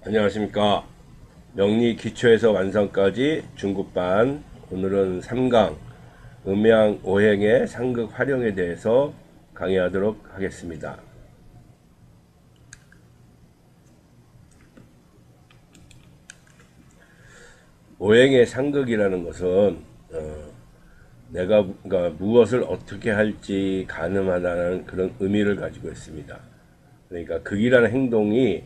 안녕하십니까. 명리 기초에서 완성까지 중급반. 오늘은 3강 음양 오행의 상극 활용에 대해서 강의하도록 하겠습니다. 오행의 상극이라는 것은 내가 그러니까 무엇을 어떻게 할지 가늠하다는 그런 의미를 가지고 있습니다. 그러니까 극이라는 행동이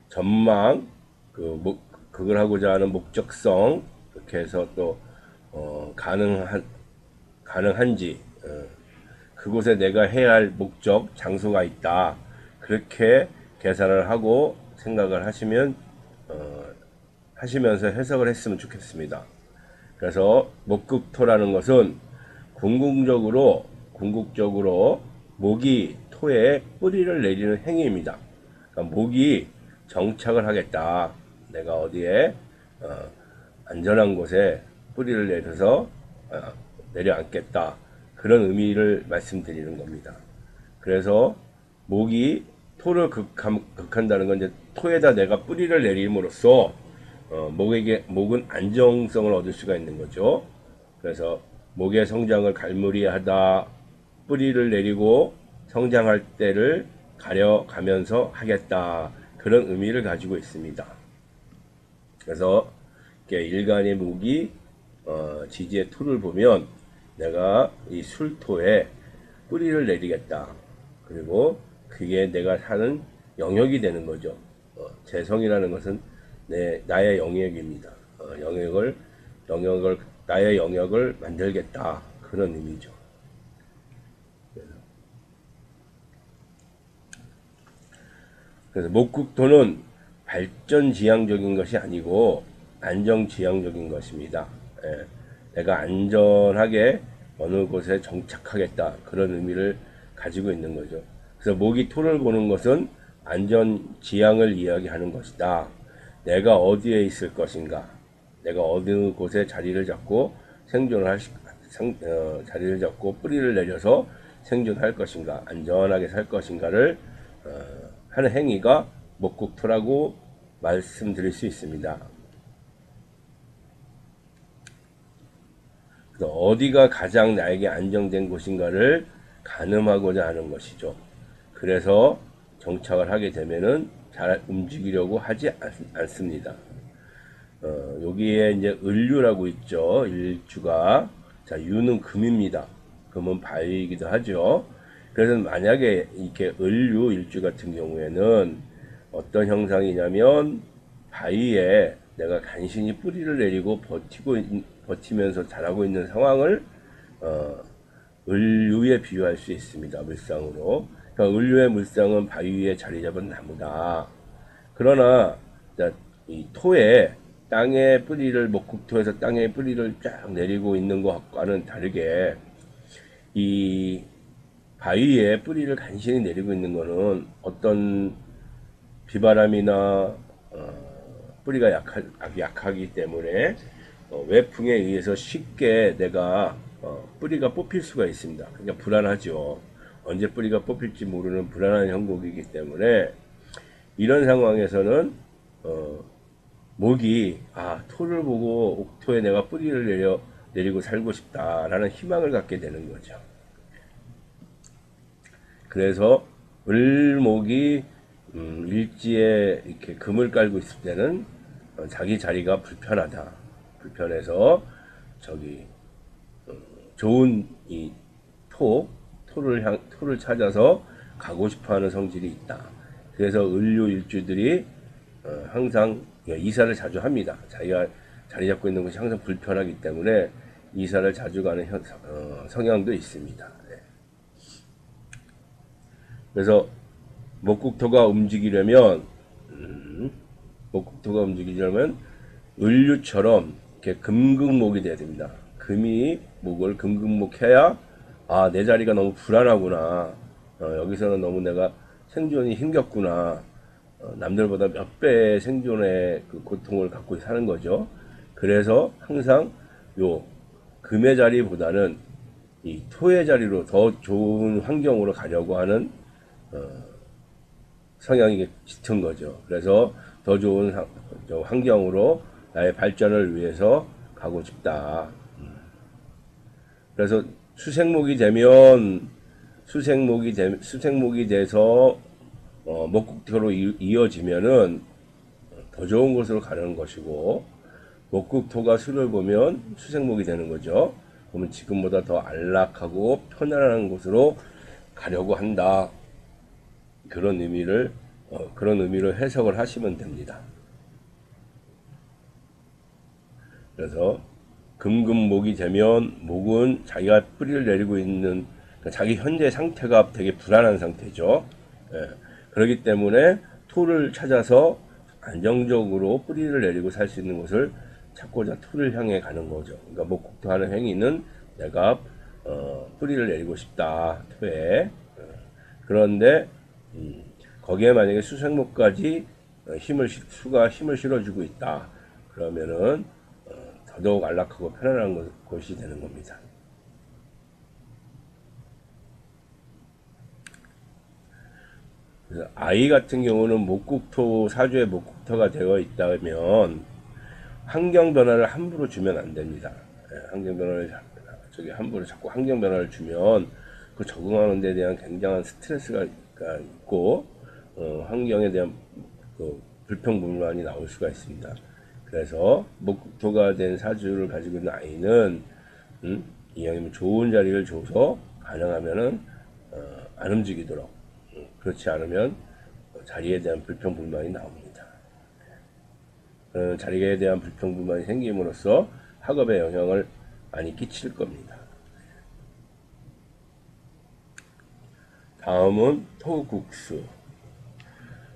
전망, 그걸 하고자 하는 목적성, 이렇게 해서 또 가능한지, 그곳에 내가 해야 할 목적, 장소가 있다. 그렇게 계산을 하고 생각을 하시면서 해석을 했으면 좋겠습니다. 그래서 목극토라는 것은 궁극적으로 목이 토에 뿌리를 내리는 행위입니다. 그러니까 목이 정착을 하겠다. 내가 어디에 안전한 곳에 뿌리를 내려서 내려앉겠다. 그런 의미를 말씀드리는 겁니다. 그래서 목이 토를 극한다는 건 이제 토에다 내가 뿌리를 내림으로써 목은 안정성을 얻을 수가 있는 거죠. 그래서 목의 성장을 갈무리하다, 뿌리를 내리고 성장할 때를 가려가면서 하겠다. 그런 의미를 가지고 있습니다. 그래서 일간의 목이 지지의 토를 보면 내가 이 술토에 뿌리를 내리겠다. 그리고 그게 내가 사는 영역이 되는 거죠. 재성이라는 것은 나의 영역입니다. 나의 영역을 만들겠다. 그런 의미죠. 그래서 목국토는 발전지향적인 것이 아니고 안정지향적인 것입니다. 예, 내가 안전하게 어느 곳에 정착하겠다. 그런 의미를 가지고 있는 거죠. 그래서 목이 토를 보는 것은 안전지향을 이야기하는 것이다. 내가 어디에 있을 것인가, 내가 어느 곳에 자리를 잡고 자리를 잡고 뿌리를 내려서 생존할 것인가, 안전하게 살 것인가를 하는 행위가 목국토라고 말씀드릴 수 있습니다. 그래서 어디가 가장 나에게 안정된 곳인가를 가늠하고자 하는 것이죠. 그래서 정착을 하게 되면은 잘 움직이려고 하지 않습니다. 여기에 이제 을류라고 있죠. 일주가. 자, 유는 금입니다. 금은 바위이기도 하죠. 그래서 만약에 이렇게 을류 일주 같은 경우에는 어떤 형상이냐면 바위에 내가 간신히 뿌리를 내리고 버티면서 자라고 있는 상황을 을류에 비유할 수 있습니다. 물상으로. 그러니까 을류의 물상은 바위 위에 자리 잡은 나무다. 그러나 이 토에 땅에 뿌리를 목국토에서 땅에 뿌리를 쫙 내리고 있는 것과는 다르게 이 바위에 뿌리를 간신히 내리고 있는 것은 어떤 비바람이나 뿌리가 약하기 때문에 외풍에 의해서 쉽게 내가 뿌리가 뽑힐 수가 있습니다. 그러니까 불안하죠. 언제 뿌리가 뽑힐지 모르는 불안한 형국이기 때문에 이런 상황에서는 목이 토를 보고 옥토에 내가 뿌리를 내리고 살고 싶다라는 희망을 갖게 되는 거죠. 그래서 을목이 일지에 이렇게 금을 깔고 있을 때는 자기 자리가 불편해서 저기 좋은 이 토를 찾아서 가고 싶어하는 성질이 있다. 그래서 을류 일주들이 항상 이사를 자주 합니다. 자기가 자리 잡고 있는 곳이 항상 불편하기 때문에 이사를 자주 가는 성향도 있습니다. 네. 그래서 목국토가 움직이려면 을류처럼 이렇게 금극목이 돼야 됩니다. 금이 목을 금극목해야 내 자리가 너무 불안하구나. 여기서는 너무 내가 생존이 힘겹구나. 남들보다 몇 배의 생존의 그 고통을 갖고 사는 거죠. 그래서 항상 요 금의 자리보다는 이 토의 자리로 더 좋은 환경으로 가려고 하는 성향이 짙은 거죠. 그래서 더 좋은 환경으로 나의 발전을 위해서 가고 싶다. 그래서 수생목이 되면 수생목이 돼서 목국토로 이어지면은 더 좋은 곳으로 가는 것이고, 목국토가 수를 보면 수생목이 되는 거죠. 그러면 지금보다 더 안락하고 편안한 곳으로 가려고 한다. 그런 의미로 해석을 하시면 됩니다. 그래서 금금목이 되면 목은 자기가 뿌리를 내리고 있는 자기 현재 상태가 되게 불안한 상태죠. 예. 그렇기 때문에 토를 찾아서 안정적으로 뿌리를 내리고 살 수 있는 곳을 찾고자 토를 향해 가는 거죠. 그러니까 목국토하는 행위는 내가 뿌리를 내리고 싶다 토에. 그런데 거기에 만약에 수생목까지 수가 힘을 실어주고 있다. 그러면은 더더욱 안락하고 편안한 곳이 되는 겁니다. 그래서 아이 같은 경우는 목국토, 사주에 목국토가 되어 있다면 환경 변화를 함부로 주면 안 됩니다. 환경 변화를 함부로 자꾸 환경 변화를 주면 그 적응하는 데 대한 굉장한 스트레스가 있고 환경에 대한 그 불평불만이 나올 수가 있습니다. 그래서 목국토가 된 사주를 가지고 있는 아이는 이왕이면 좋은 자리를 줘서 가능하면은 안 움직이도록, 그렇지 않으면 자리에 대한 불평불만이 나옵니다. 자리에 대한 불평불만이 생김으로써 학업에 영향을 많이 끼칠 겁니다. 다음은 토국수.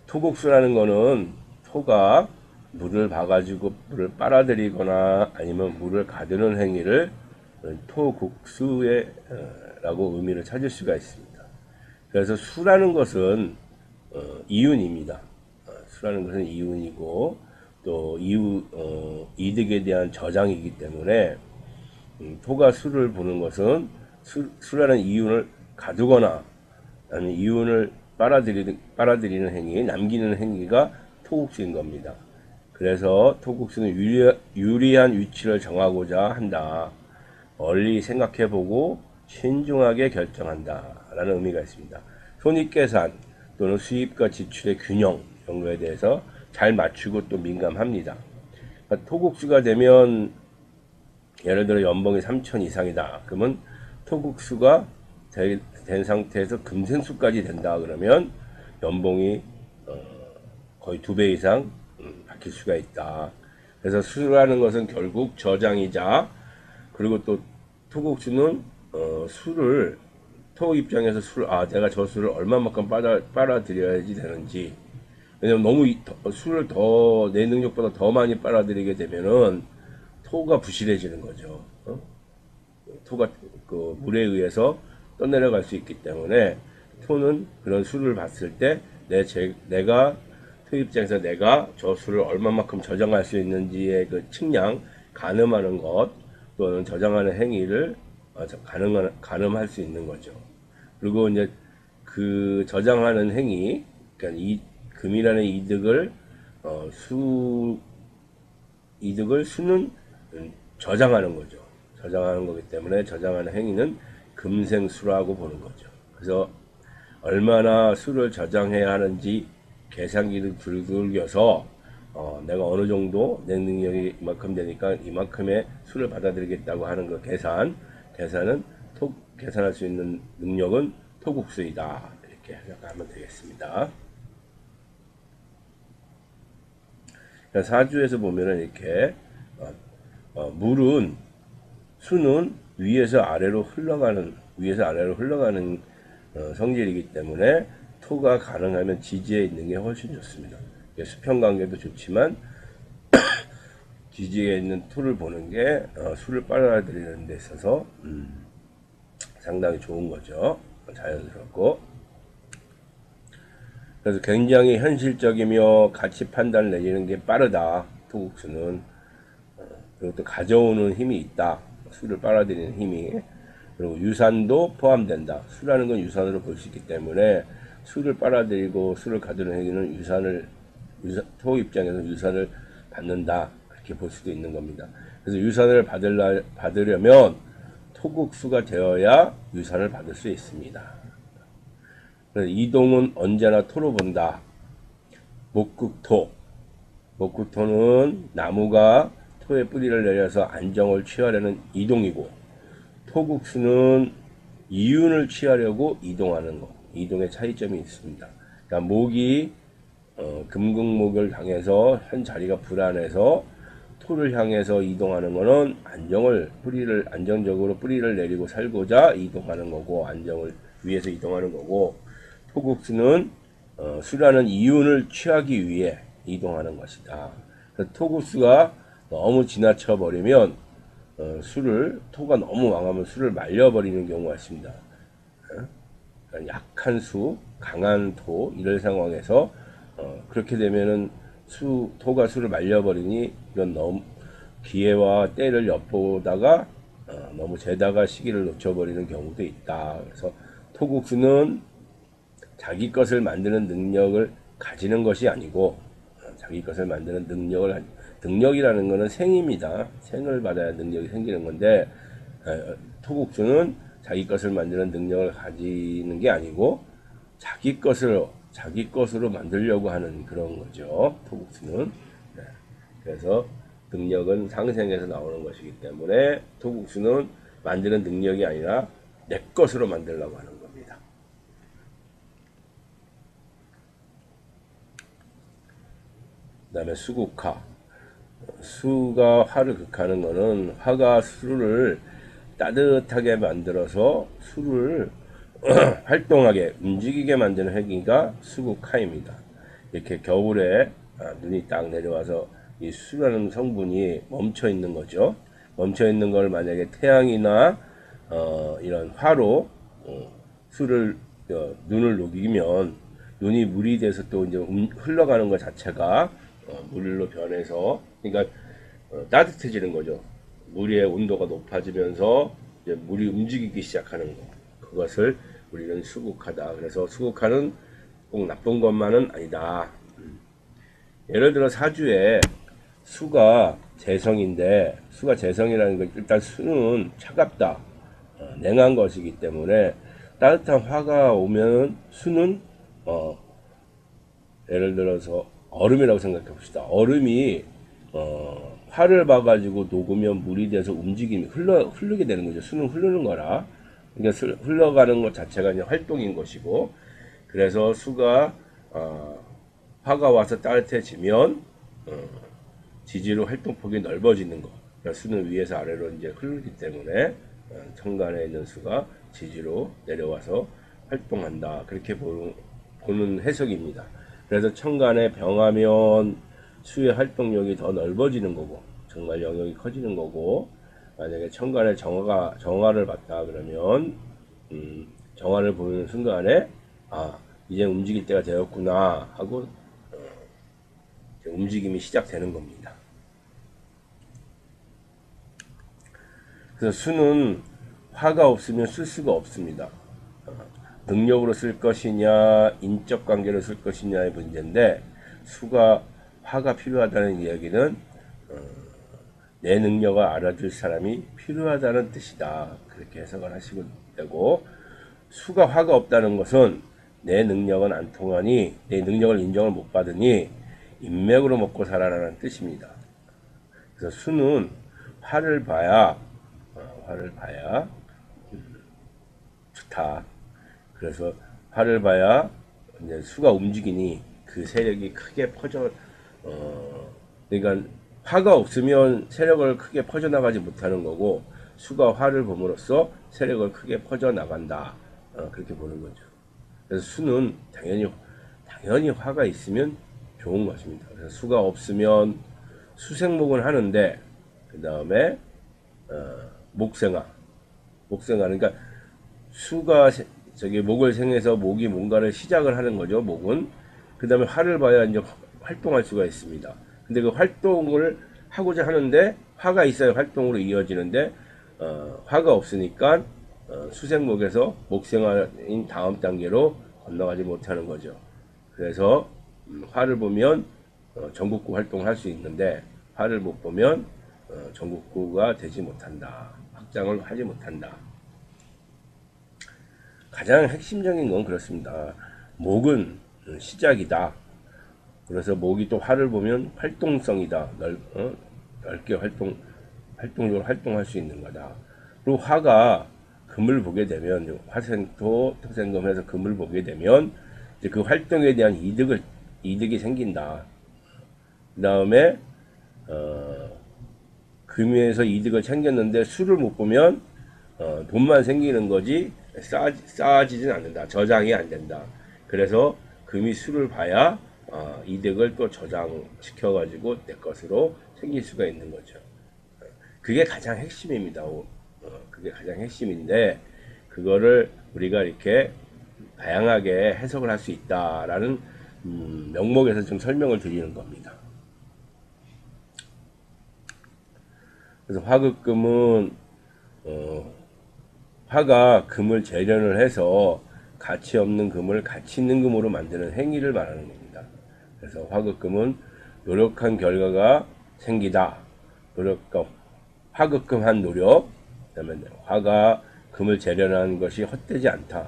토국수라는 거는 토가 물을 봐가지고 물을 빨아들이거나 아니면 물을 가두는 행위를 토국수에 라고 의미를 찾을 수가 있습니다. 그래서 수라는 것은 이윤입니다. 수라는 것은 이윤이고 또 이득에 대한 저장이기 때문에 토가 수를 보는 것은 수라는 이윤을 가두거나 아니면 이윤을 빨아들이는 행위, 남기는 행위가 토국수인 겁니다. 그래서 토국수는 유리한 위치를 정하고자 한다. 멀리 생각해보고 신중하게 결정한다 라는 의미가 있습니다. 손익계산 또는 수입과 지출의 균형 이런 거에 대해서 잘 맞추고 또 민감합니다. 그러니까 토국수가 되면 예를 들어 연봉이 3천 이상이다. 그러면 토국수가 된 상태에서 금생수까지 된다. 그러면 연봉이 거의 2배 이상 바뀔 수가 있다. 그래서 수라는 것은 결국 저장이자, 그리고 또 토국수는 토 입장에서 내가 저 수를 얼마만큼 빨아들여야지 되는지. 왜냐면 너무 수를 내 능력보다 더 많이 빨아들이게 되면은 토가 부실해지는 거죠. 토가 그 물에 의해서 떠내려갈 수 있기 때문에 토는 그런 수를 봤을 때 내가 토 입장에서 내가 저 수를 얼마만큼 저장할 수 있는지의 그 측량, 가늠하는 것 또는 저장하는 행위를 가늠할 수 있는 거죠. 그리고 이제 그 저장하는 행위, 그러니까 이 금이라는 이득을 수는 저장하는 거죠. 저장하는 거기 때문에 저장하는 행위는 금생수라고 보는 거죠. 그래서 얼마나 수를 저장해야 하는지 계산기를 두들겨서 내가 어느 정도 내 능력이 이만큼 되니까 이만큼의 수를 받아들이겠다고 하는 그 계산은 계산할 수 있는 능력은 토국수이다. 이렇게 생각하면 되겠습니다. 사주에서 보면은 이렇게 수는 위에서 아래로 흘러가는 성질이기 때문에 토가 가능하면 지지에 있는 게 훨씬 좋습니다. 수평 관계도 좋지만 지지에 있는 토를 보는 게 수를 빨아들이는 데 있어서 상당히 좋은 거죠. 자연스럽고. 그래서 굉장히 현실적이며 가치 판단을 내리는 게 빠르다. 토국수는. 그리고 또 가져오는 힘이 있다. 수를 빨아들이는 힘이. 그리고 유산도 포함된다. 수라는 건 유산으로 볼 수 있기 때문에 수를 빨아들이고 수를 가두는 행위는 토 입장에서 유산을 받는다. 그렇게 볼 수도 있는 겁니다. 그래서 유산을 받으려면 토국수가 되어야 유산을 받을 수 있습니다. 그래서 이동은 언제나 토로 본다. 목국토. 목국토는 나무가 토에 뿌리를 내려서 안정을 취하려는 이동이고, 토국수는 이윤을 취하려고 이동하는 것. 이동의 차이점이 있습니다. 그러니까 목이 금극목을 향해서 한 자리가 불안해서 토를 향해서 이동하는 것은 안정적으로 뿌리를 내리고 살고자 이동하는 거고, 안정을 위해서 이동하는 거고, 토국수는 수라는 이윤을 취하기 위해 이동하는 것이다. 토국수가 너무 지나쳐 버리면 토가 너무 망하면 수를 말려버리는 경우가 있습니다. 그러니까 약한 수, 강한 토 이런 상황에서 그렇게 되면은 토가 수를 말려버리니 이건 너무 기회와 때를 엿보다가 너무 재다가 시기를 놓쳐버리는 경우도 있다. 그래서 토국수는 자기 것을 만드는 능력을 가지는 것이 아니고, 자기 것을 만드는 능력이라는 것은 생입니다. 생을 받아야 능력이 생기는 건데, 토국수는 자기 것을 만드는 능력을 가지는 게 아니고 자기 것으로 만들려고 하는 그런 거죠. 토국수는. 네. 그래서 능력은 상생해서 나오는 것이기 때문에 토국수는 만드는 능력이 아니라 내 것으로 만들려고 하는 겁니다. 그 다음에 수국화. 수가 화를 극하는 것은 화가 수를 따뜻하게 만들어서 수를 활동하게 움직이게 만드는 행위가 수국화입니다. 이렇게 겨울에 눈이 딱 내려와서 이 수라는 성분이 멈춰 있는 거죠. 멈춰 있는 걸 만약에 태양이나 이런 화로 수를 눈을 녹이면 눈이 물이 돼서 또 이제 흘러가는 것 자체가 물로 변해서, 그러니까 따뜻해지는 거죠. 물의 온도가 높아지면서 이제 물이 움직이기 시작하는 것. 그것을 우리는 수국하다. 그래서 수국하는 꼭 나쁜 것만은 아니다. 예를 들어 사주에 수가 재성인데, 수가 재성이라는 건 일단 수는 차갑다. 냉한 것이기 때문에 따뜻한 화가 오면 수는 예를 들어서 얼음이라고 생각해 봅시다. 얼음이 화를 봐가지고 녹으면 물이 돼서 움직임이 흐르게 되는 거죠. 수는 흐르는 거라. 그러니까 흘러가는 것 자체가 그냥 활동인 것이고, 그래서 수가 화가 와서 따뜻해지면 지지로 활동폭이 넓어지는 거. 그러니까 수는 위에서 아래로 이제 흐르기 때문에 천간에 있는 수가 지지로 내려와서 활동한다. 그렇게 보는 해석입니다. 그래서 천간에 병하면 수의 활동력이 더 넓어지는 거고, 정말 영역이 커지는 거고, 만약에 천간에 정화를 봤다 그러면 정화를 보는 순간에 이제 움직일 때가 되었구나 하고 움직임이 시작되는 겁니다. 그래서 수는 화가 없으면 쓸 수가 없습니다. 능력으로 쓸 것이냐 인적 관계로 쓸 것이냐의 문제인데, 화가 필요하다는 이야기는 내 능력을 알아줄 사람이 필요하다는 뜻이다. 그렇게 해석을 하시면 되고, 수가 화가 없다는 것은 내 능력은 안 통하니, 내 능력을 인정을 못 받으니 인맥으로 먹고 살아라는 뜻입니다. 그래서 수는 화를 봐야 좋다. 그래서 화를 봐야 이제 수가 움직이니 그 세력이 크게 그러니까 화가 없으면 세력을 크게 퍼져나가지 못하는 거고, 수가 화를 봄으로써 세력을 크게 퍼져나간다. 그렇게 보는 거죠. 그래서 수는 당연히 화가 있으면 좋은 것입니다. 그래서 수가 없으면 수생목은 하는데, 그 다음에 목생화. 그러니까 수가 목을 생해서 목이 뭔가를 시작을 하는 거죠. 목은. 그 다음에 화를 봐야 이제 활동할 수가 있습니다. 근데 그 활동을 하고자 하는데 화가 있어야 활동으로 이어지는데 화가 없으니까 수생목에서 목생화인 다음 단계로 건너가지 못하는 거죠. 그래서 화를 보면 전국구 활동을 할 수 있는데 화를 못 보면 전국구가 되지 못한다. 확장을 하지 못한다. 가장 핵심적인 건 그렇습니다. 목은 시작이다. 그래서 목이 또 화를 보면 활동성이다. 넓게 활동적으로 활동할 수 있는 거다. 그리고 화가 금을 보게 되면 화생토 토생금해서 금을 보게 되면 이제 그 활동에 대한 이득이 생긴다. 그 다음에 금에서 이득을 챙겼는데 수를 못 보면 돈만 생기는 거지 쌓아지진 않는다. 저장이 안 된다. 그래서 금이 수를 봐야 이득을 또 저장시켜 가지고 내 것으로 생길 수가 있는 거죠. 그게 가장 핵심입니다. 그게 가장 핵심인데 그거를 우리가 이렇게 다양하게 해석을 할 수 있다라는 명목에서 좀 설명을 드리는 겁니다. 그래서 화극금은 화가 금을 재련을 해서 가치 없는 금을 가치 있는 금으로 만드는 행위를 말하는 겁니다. 그래서 화극금은 노력한 결과가 생기다. 화극금한 노력, 그다음에 화가 금을 재련하는 것이 헛되지 않다.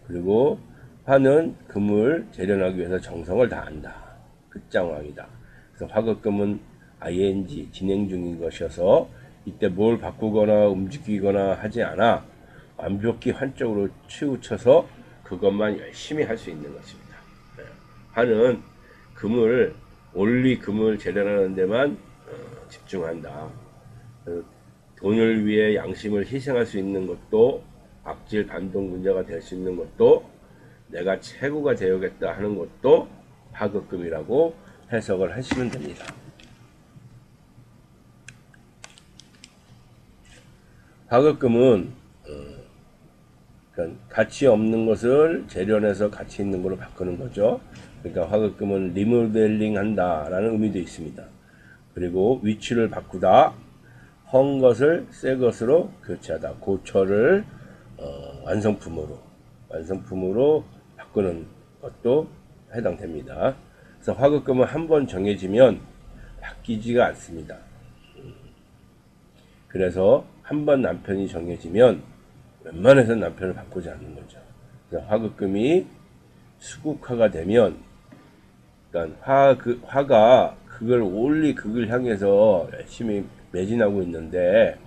그리고 화는 금을 재련하기 위해서 정성을 다한다. 끝장왕이다. 그래서 화극금은 ing 진행 중인 것이어서 이때 뭘 바꾸거나 움직이거나 하지 않아 완벽히 한쪽으로 치우쳐서 그것만 열심히 할 수 있는 것입니다. 화는 금을 재련하는 데만 집중한다. 돈을 위해 양심을 희생할 수 있는 것도 악질 반동군자가 될 수 있는 것도 내가 최고가 되어야겠다 하는 것도 화극금이라고 해석을 하시면 됩니다. 화극금은 그러니까 가치 없는 것을 재련해서 가치 있는 것으로 바꾸는 거죠. 그러니까 화극금은 리모델링 한다라는 의미도 있습니다. 그리고 위치를 바꾸다, 헌 것을 새 것으로 교체하다, 고철을 완성품으로 바꾸는 것도 해당됩니다. 그래서 화극금은 한번 정해지면 바뀌지가 않습니다. 그래서 한번 남편이 정해지면 웬만해서 남편을 바꾸지 않는 거죠. 그래서 화극금이 수국화가 되면, 그러니까 화가 극을 향해서 열심히 매진하고 있는데,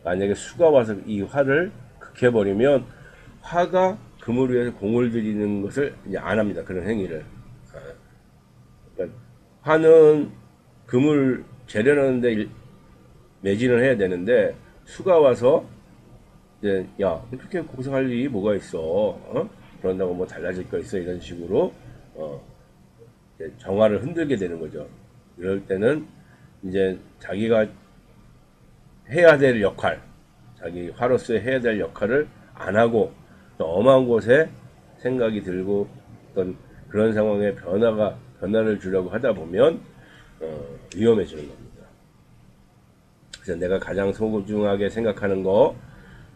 만약에 수가 와서 이 화를 극해버리면, 화가 금을 위해서 공을 들이는 것을 이제 안 합니다. 그런 행위를. 그러니까 화는 금을 재련하는데 매진을 해야 되는데, 수가 와서 이제 야 그렇게 고생할 일이 뭐가 있어? 그런다고 뭐 달라질 거 있어? 이런 식으로 이제 정화를 흔들게 되는 거죠. 이럴 때는 이제 자기가 해야 될 역할, 자기 화로서 해야 될 역할을 안 하고 또 엄한 곳에 생각이 들고 어떤 그런 상황에 변화를 주려고 하다 보면 위험해지는 겁니다. 그래서 내가 가장 소중하게 생각하는 거,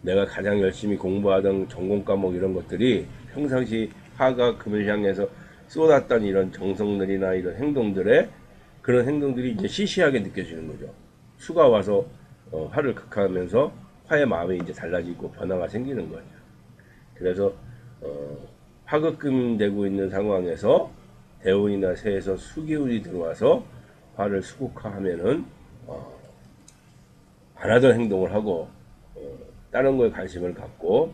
내가 가장 열심히 공부하던 전공 과목 이런 것들이 평상시 화가 금을 향해서 쏟았던 이런 정성들이나 이런 그런 행동들이 이제 시시하게 느껴지는 거죠. 수가 와서 화를 극하면서 화의 마음이 이제 달라지고 변화가 생기는 거죠. 그래서 화극금 되고 있는 상황에서 대운이나 새에서 수기운이 들어와서 화를 수국화하면은 안 하던 행동을 하고 다른 거에 관심을 갖고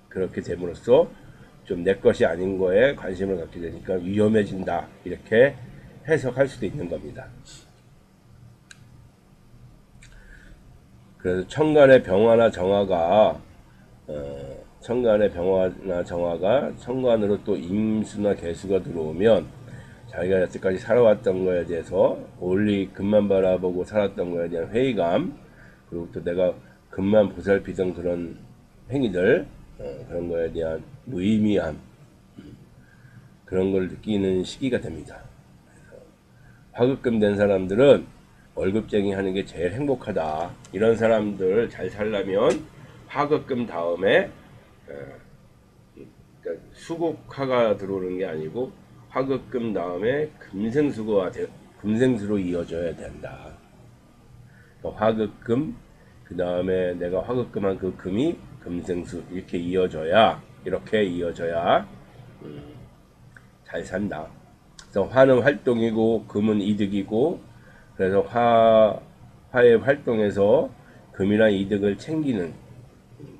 그렇게 됨으로써 좀 내 것이 아닌 거에 관심을 갖게 되니까 위험해진다, 이렇게 해석할 수도 있는 겁니다. 그래서 천간의 병화나 정화가 천간으로 또 임수나 개수가 들어오면 자기가 여태까지 살아왔던 거에 대해서 올리 금만 바라보고 살았던 거에 대한 회의감, 그리고 또 내가 금만 보살피던 그런 행위들, 그런 거에 대한 무의미함, 그런 걸 느끼는 시기가 됩니다. 화극금 된 사람들은 월급쟁이 하는 게 제일 행복하다. 이런 사람들 잘 살려면 화극금 다음에 그러니까 수국화가 들어오는 게 아니고 화극금 다음에 금생수로 이어져야 된다. 그러니까 화극금 그 다음에 내가 화극금한 그 금이 금생수 이렇게 이어져야 잘 산다. 그래서 화는 활동이고 금은 이득이고, 그래서 화의 활동에서 금이나 이득을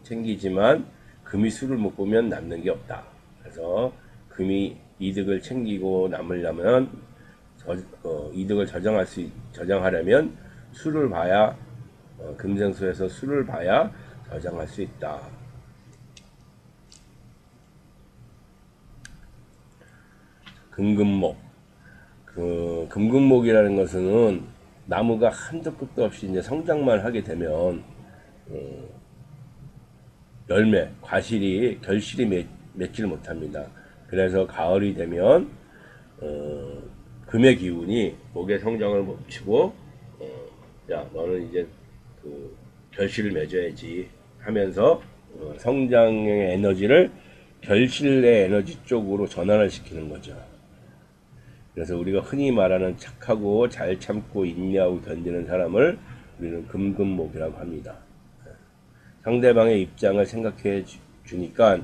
챙기지만 금이 수를 못 보면 남는 게 없다. 그래서 금이 이득을 챙기고 남으려면 이득을 저장하려면 수를 봐야 금생수에서 수를 봐야 저장할 수 있다. 금금목. 그 금금목이라는 것은 나무가 한도 끝도 없이 이제 성장만 하게 되면 결실이 맺지를 못합니다. 그래서 가을이 되면 금의 기운이 목의 성장을 멈추고 야 너는 이제 그 결실을 맺어야지 하면서 성장의 에너지를 결실의 에너지 쪽으로 전환을 시키는 거죠. 그래서 우리가 흔히 말하는 착하고 잘 참고 인내하고 견디는 사람을 우리는 금금목이라고 합니다. 상대방의 입장을 생각해 주니까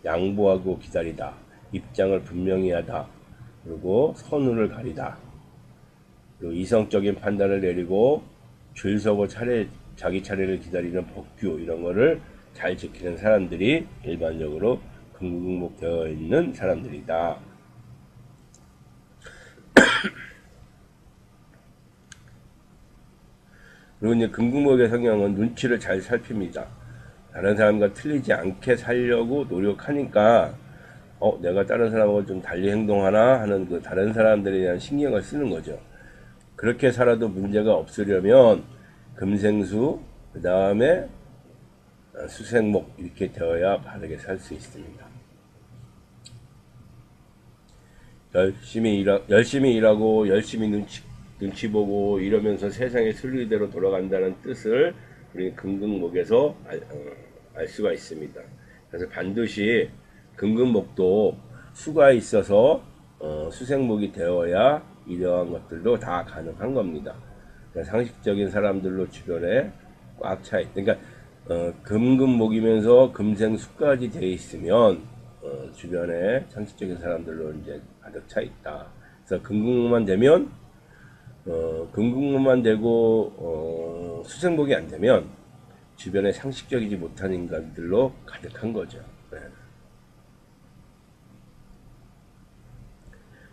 양보하고 기다리다, 입장을 분명히 하다, 그리고 선우를 가리다, 그리고 이성적인 판단을 내리고 줄 서고 자기 차례를 기다리는 법규, 이런 거를 잘 지키는 사람들이 일반적으로 금금목 되어 있는 사람들이다. 그리고 이제 금금목의 성향은 눈치를 잘 살핍니다. 다른 사람과 틀리지 않게 살려고 노력하니까 내가 다른 사람하고 좀 달리 행동하나 하는 그 다른 사람들에 대한 신경을 쓰는 거죠. 그렇게 살아도 문제가 없으려면 금생수, 그 다음에 수생목 이렇게 되어야 바르게 살 수 있습니다. 열심히 일하고 열심히 눈치 보고 이러면서 세상의 순리대로 돌아간다는 뜻을 우리 금금목에서 알 수가 있습니다. 그래서 반드시 금금목도 수가 있어서 수생목이 되어야 이러한 것들도 다 가능한 겁니다. 그러니까 상식적인 사람들로 주변에 꽉 차 있. 그러니까 금금목이면서 금생수까지 되어 있으면 주변에 상식적인 사람들로 이제 가득 차 있다. 그래서 금금목만 되면 금금목만 되고 수생목이 안 되면 주변에 상식적이지 못한 인간들로 가득한 거죠. 네.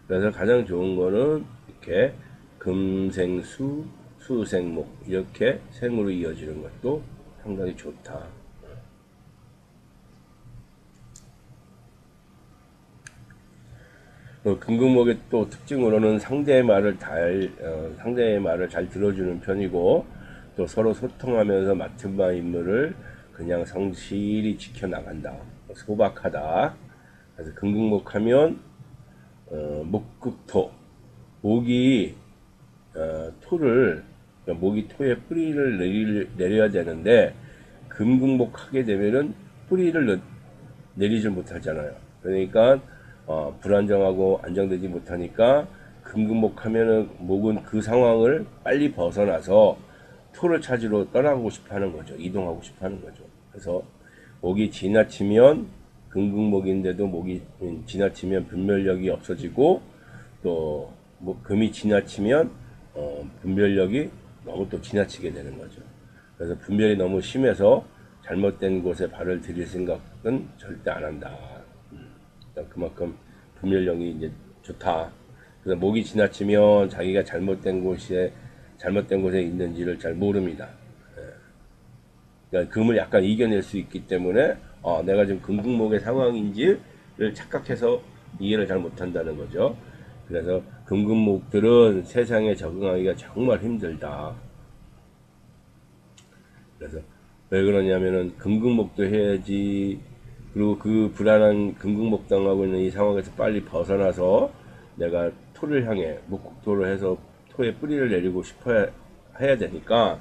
그래서 가장 좋은 거는 이렇게 금생수, 수생목 이렇게 생으로 이어지는 것도 상당히 좋다. 금금목의 또 특징으로는 상대의 말을 잘 들어주는 편이고, 또 서로 소통하면서 맡은 바 임무를 그냥 성실히 지켜나간다. 소박하다. 그래서 금금목하면 목극토, 목이 목이 토에 뿌리를 내려야 되는데 금금목하게 되면은 뿌리를 내리지 못하잖아요. 그러니까 불안정하고 안정되지 못하니까 금금목하면은 목은 그 상황을 빨리 벗어나서 토를 찾으러 떠나고 싶어하는 거죠. 이동하고 싶어하는 거죠. 그래서 목이 지나치면 금금목인데도 목이 지나치면 분별력이 없어지고, 또 금이 지나치면 분별력이 너무 또 지나치게 되는 거죠. 그래서 분별이 너무 심해서 잘못된 곳에 발을 들일 생각은 절대 안 한다. 그만큼 분별력이 이제 좋다. 그래서 목이 지나치면 자기가 잘못된 곳에 있는지를 잘 모릅니다. 그러니까 금을 약간 이겨낼 수 있기 때문에 내가 지금 금금목의 상황인지를 착각해서 이해를 잘 못한다는 거죠. 그래서 금금목들은 세상에 적응하기가 정말 힘들다. 그래서 왜 그러냐면은 금금목도 해야지, 그리고 그 불안한 금금목 당하고 있는 이 상황에서 빨리 벗어나서 내가 토를 향해 목국토를 해서 토에 뿌리를 내리고 싶어야 해야 되니까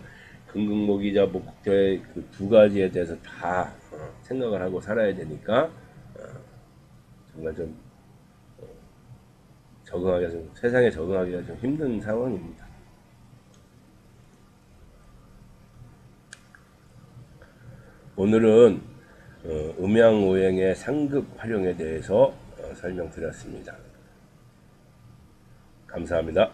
금금목이자 목국토의 그 두 가지에 대해서 다 생각을 하고 살아야 되니까 뭔가 좀 적응하기가 좀 세상에 적응하기가 좀 힘든 상황입니다. 오늘은 음양오행의 상급 활용에 대해서 설명드렸습니다. 감사합니다.